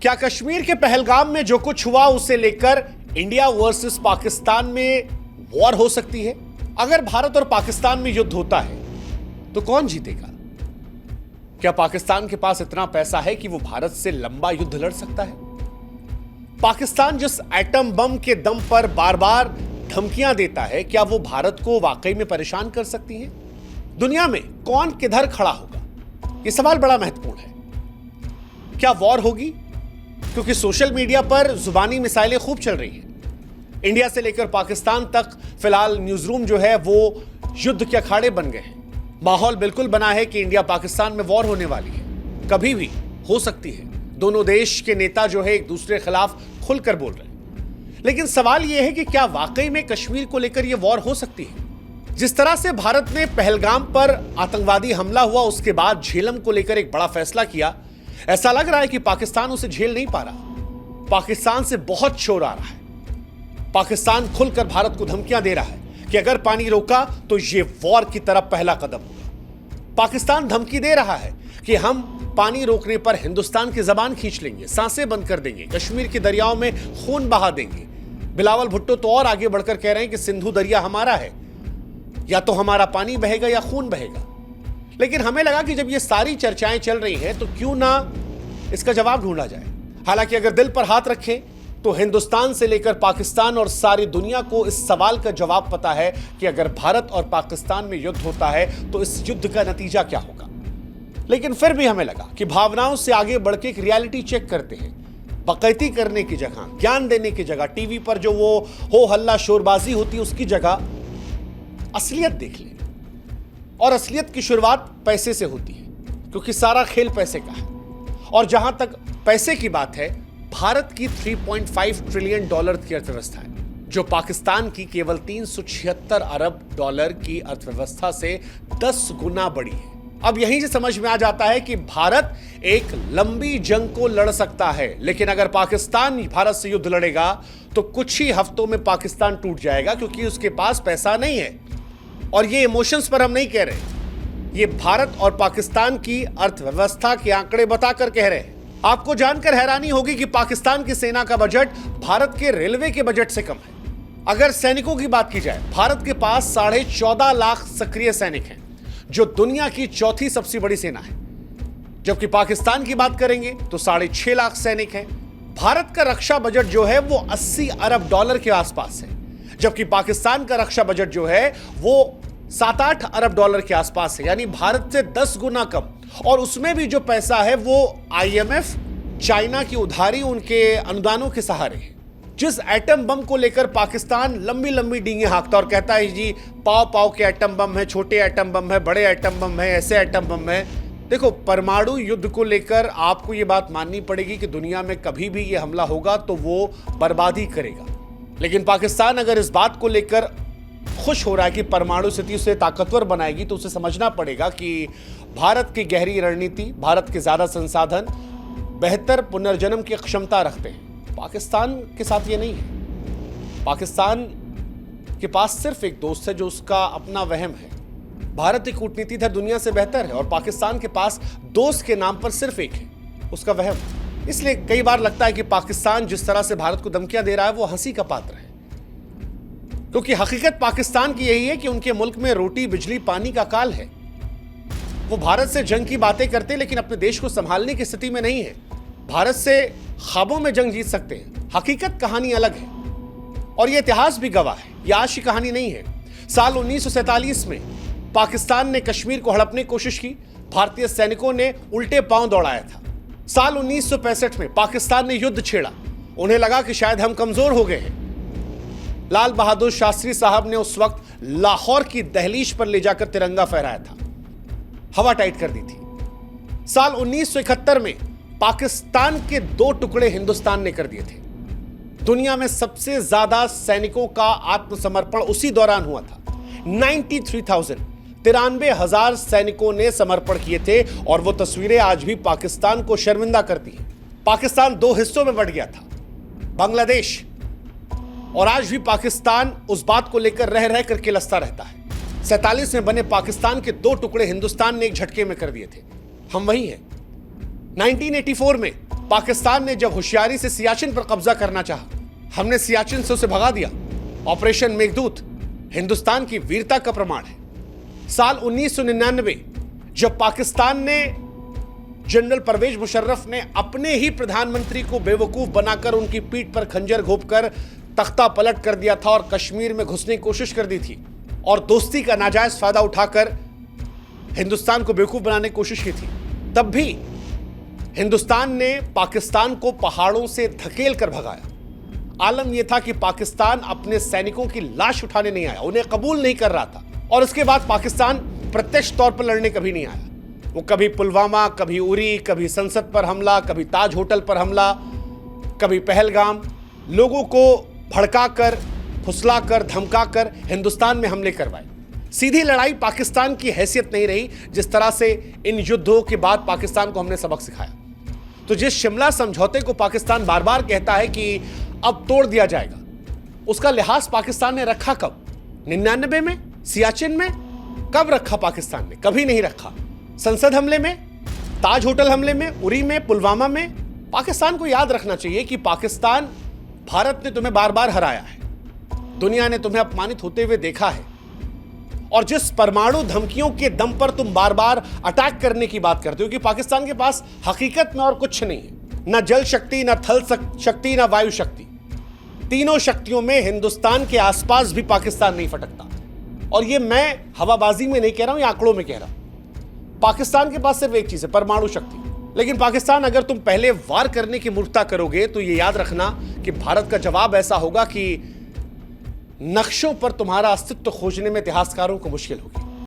क्या कश्मीर के पहलगाम में जो कुछ हुआ उसे लेकर इंडिया वर्सेस पाकिस्तान में वॉर हो सकती है? अगर भारत और पाकिस्तान में युद्ध होता है तो कौन जीतेगा? क्या पाकिस्तान के पास इतना पैसा है कि वो भारत से लंबा युद्ध लड़ सकता है? पाकिस्तान जिस एटम बम के दम पर बार बार धमकियां देता है, क्या वो भारत को वाकई में परेशान कर सकती है? दुनिया में कौन किधर खड़ा होगा? यह सवाल बड़ा महत्वपूर्ण है। क्या वॉर होगी? क्योंकि सोशल मीडिया पर जुबानी मिसाइलें खूब चल रही हैं। इंडिया से लेकर पाकिस्तान तक फिलहाल न्यूज़रूम जो है वो युद्ध के अखाड़े बन गए हैं। माहौल बिल्कुल बना है कि इंडिया पाकिस्तान में वॉर होने वाली है, कभी भी हो सकती है। दोनों देश के नेता जो है एक दूसरे के खिलाफ खुलकर बोल रहे हैं। लेकिन सवाल यह है कि क्या वाकई में कश्मीर को लेकर यह वॉर हो सकती है? जिस तरह से भारत ने पहलगाम पर आतंकवादी हमला हुआ उसके बाद झेलम को लेकर एक बड़ा फैसला किया, ऐसा लग रहा है कि पाकिस्तान उसे झेल नहीं पा रहा। पाकिस्तान से बहुत शोर आ रहा है। पाकिस्तान खुलकर भारत को धमकियां दे रहा है कि अगर पानी रोका तो यह वॉर की तरफ पहला कदम होगा। पाकिस्तान धमकी दे रहा है कि हम पानी रोकने पर हिंदुस्तान की जबान खींच लेंगे, सांसें बंद कर देंगे, कश्मीर के दरियाओं में खून बहा देंगे। बिलावल भुट्टो तो और आगे बढ़कर कह रहे हैं कि सिंधु दरिया हमारा है, या तो हमारा पानी बहेगा या खून बहेगा। लेकिन हमें लगा कि जब ये सारी चर्चाएं चल रही हैं तो क्यों ना इसका जवाब ढूंढा जाए। हालांकि अगर दिल पर हाथ रखें तो हिंदुस्तान से लेकर पाकिस्तान और सारी दुनिया को इस सवाल का जवाब पता है कि अगर भारत और पाकिस्तान में युद्ध होता है तो इस युद्ध का नतीजा क्या होगा। लेकिन फिर भी हमें लगा कि भावनाओं से आगे बढ़ के एक रियलिटी चेक करते हैं। बकैती करने की जगह, ज्ञान देने की जगह, टीवी पर जो वो हो हल्ला शोरबाजी होती है उसकी जगह असलियत देख लें। और असलियत की शुरुआत पैसे से होती है, क्योंकि सारा खेल पैसे का है। और जहां तक पैसे की बात है, भारत की 3.5 ट्रिलियन डॉलर की अर्थव्यवस्था है, जो पाकिस्तान की केवल 376 अरब डॉलर की अर्थव्यवस्था से 10 गुना बड़ी है। अब यहीं से समझ में आ जाता है कि भारत एक लंबी जंग को लड़ सकता है, लेकिन अगर पाकिस्तान भारत से युद्ध लड़ेगा तो कुछ ही हफ्तों में पाकिस्तान टूट जाएगा, क्योंकि उसके पास पैसा नहीं है। और ये इमोशंस पर हम नहीं कह रहे, ये भारत और पाकिस्तान की अर्थव्यवस्था के आंकड़े बताकर कह रहे हैं। आपको जानकर हैरानी होगी कि पाकिस्तान की सेना का बजट भारत के रेलवे के बजट से कम है। अगर सैनिकों की बात की जाए, भारत के पास 14.5 लाख सक्रिय सैनिक हैं, जो दुनिया की चौथी सबसे बड़ी सेना है। जबकि पाकिस्तान की बात करेंगे तो 6.5 लाख सैनिक हैं। भारत का रक्षा बजट जो है वो 80 अरब डॉलर के आसपास है, जबकि पाकिस्तान का रक्षा बजट जो है वो 7-8 अरब डॉलर के आसपास है, यानी भारत से 10 गुना कम। और उसमें भी जो पैसा है वो IMF, चाइना की उधारी, उनके अनुदानों के सहारे है। जिस एटम बम को लेकर पाकिस्तान लंबी लंबी डींगे हाँकता और कहता है जी पाव पाव के एटम बम है, छोटे एटम बम है, बड़े एटम बम है, ऐसे एटम बम है। देखो, परमाणु युद्ध को लेकर आपको ये बात माननी पड़ेगी कि दुनिया में कभी भी ये हमला होगा तो वो बर्बादी करेगा। लेकिन पाकिस्तान अगर इस बात को लेकर खुश हो रहा है कि परमाणु स्थिति उसे ताकतवर बनाएगी, तो उसे समझना पड़ेगा कि भारत की गहरी रणनीति, भारत के ज्यादा संसाधन, बेहतर पुनर्जन्म की क्षमता रखते हैं। पाकिस्तान के साथ ये नहीं है। पाकिस्तान के पास सिर्फ एक दोस्त है जो उसका अपना वहम है। भारत की कूटनीति दुनिया से बेहतर है और पाकिस्तान के पास दोस्त के नाम पर सिर्फ एक है, उसका वहम। इसलिए कई बार लगता है कि पाकिस्तान जिस तरह से भारत को धमकियां दे रहा है वो हंसी का पात्र है, क्योंकि हकीकत पाकिस्तान की यही है कि उनके मुल्क में रोटी, बिजली, पानी का काल है। वो भारत से जंग की बातें करते हैं लेकिन अपने देश को संभालने की स्थिति में नहीं है। भारत से ख्वाबों में जंग जीत सकते हैं, हकीकत कहानी अलग है। और यह इतिहास भी गवाह है, यह आज की कहानी नहीं है। साल 1947 में पाकिस्तान ने कश्मीर को हड़पने की कोशिश की, भारतीय सैनिकों ने उल्टे पांव दौड़ाया था। साल 1965 में पाकिस्तान ने युद्ध छेड़ा, उन्हें लगा कि शायद हम कमजोर हो गए हैं। लाल बहादुर शास्त्री साहब ने उस वक्त लाहौर की दहलीज पर ले जाकर तिरंगा फहराया था, हवा टाइट कर दी थी। साल 1971 में पाकिस्तान के 2 टुकड़े हिंदुस्तान ने कर दिए थे। दुनिया में सबसे ज्यादा सैनिकों का आत्मसमर्पण उसी दौरान हुआ था। 93,000 सैनिकों ने समर्पण किए थे और वो तस्वीरें आज भी पाकिस्तान को शर्मिंदा करती हैं। पाकिस्तान 2 हिस्सों में बढ़ गया था, बांग्लादेश, और आज भी पाकिस्तान उस बात को लेकर रह रह कर किलसता रहता है। 47 में बने पाकिस्तान के 2 टुकड़े हिंदुस्तान ने एक झटके में कर दिए थे। हम वही हैं। 1984 में पाकिस्तान ने जब होशियारी से सियाचिन पर कब्जा करना चाहा, हमने सियाचिन से उसे भगा दिया। ऑपरेशन मेघदूत हिंदुस्तान की वीरता का प्रमाण है। साल 1999 जब पाकिस्तान ने जनरल परवेज मुशर्रफ ने अपने ही प्रधानमंत्री को बेवकूफ बनाकर उनकी पीठ पर खंजर घोंपकर तख्ता पलट कर दिया था और कश्मीर में घुसने की कोशिश कर दी थी और दोस्ती का नाजायज फायदा उठाकर हिंदुस्तान को बेवकूफ बनाने की कोशिश की थी, तब भी हिंदुस्तान ने पाकिस्तान को पहाड़ों से धकेल कर भगाया। आलम यह था कि पाकिस्तान अपने सैनिकों की लाश उठाने नहीं आया, उन्हें कबूल नहीं कर रहा था। और उसके बाद पाकिस्तान प्रत्यक्ष तौर पर लड़ने कभी नहीं आया। वो कभी पुलवामा, कभी उरी, कभी संसद पर हमला, कभी ताज होटल पर हमला, कभी पहलगाम, लोगों को भड़काकर, फुसलाकर, धमकाकर हिंदुस्तान में हमले करवाए। सीधी लड़ाई पाकिस्तान की हैसियत नहीं रही, जिस तरह से इन युद्धों के बाद पाकिस्तान को हमने सबक सिखाया। तो जिस शिमला समझौते को पाकिस्तान बार बार कहता है कि अब तोड़ दिया जाएगा, उसका लिहाज पाकिस्तान ने रखा कब? 99 में, सियाचिन में? कब रखा पाकिस्तान ने? कभी नहीं रखा। संसद हमले में, ताज होटल हमले में, उरी में, पुलवामा में। पाकिस्तान को याद रखना चाहिए कि पाकिस्तान, भारत ने तुम्हें बार बार हराया है, दुनिया ने तुम्हें अपमानित होते हुए देखा है, और जिस परमाणु धमकियों के दम पर तुम बार बार अटैक करने की बात करते हो कि पाकिस्तान के पास हकीकत में और कुछ नहीं है, ना जल शक्ति, ना थल शक्ति, ना वायु शक्ति। तीनों शक्तियों में हिंदुस्तान के आसपास भी पाकिस्तान नहीं फटकता। और ये मैं हवाबाजी में नहीं कह रहा हूं, ये आंकड़ों में कह रहा हूं। पाकिस्तान के पास सिर्फ एक चीज है, परमाणु शक्ति। लेकिन पाकिस्तान, अगर तुम पहले वार करने की मूर्खता करोगे तो ये याद रखना कि भारत का जवाब ऐसा होगा कि नक्शों पर तुम्हारा अस्तित्व खोजने में इतिहासकारों को मुश्किल होगी।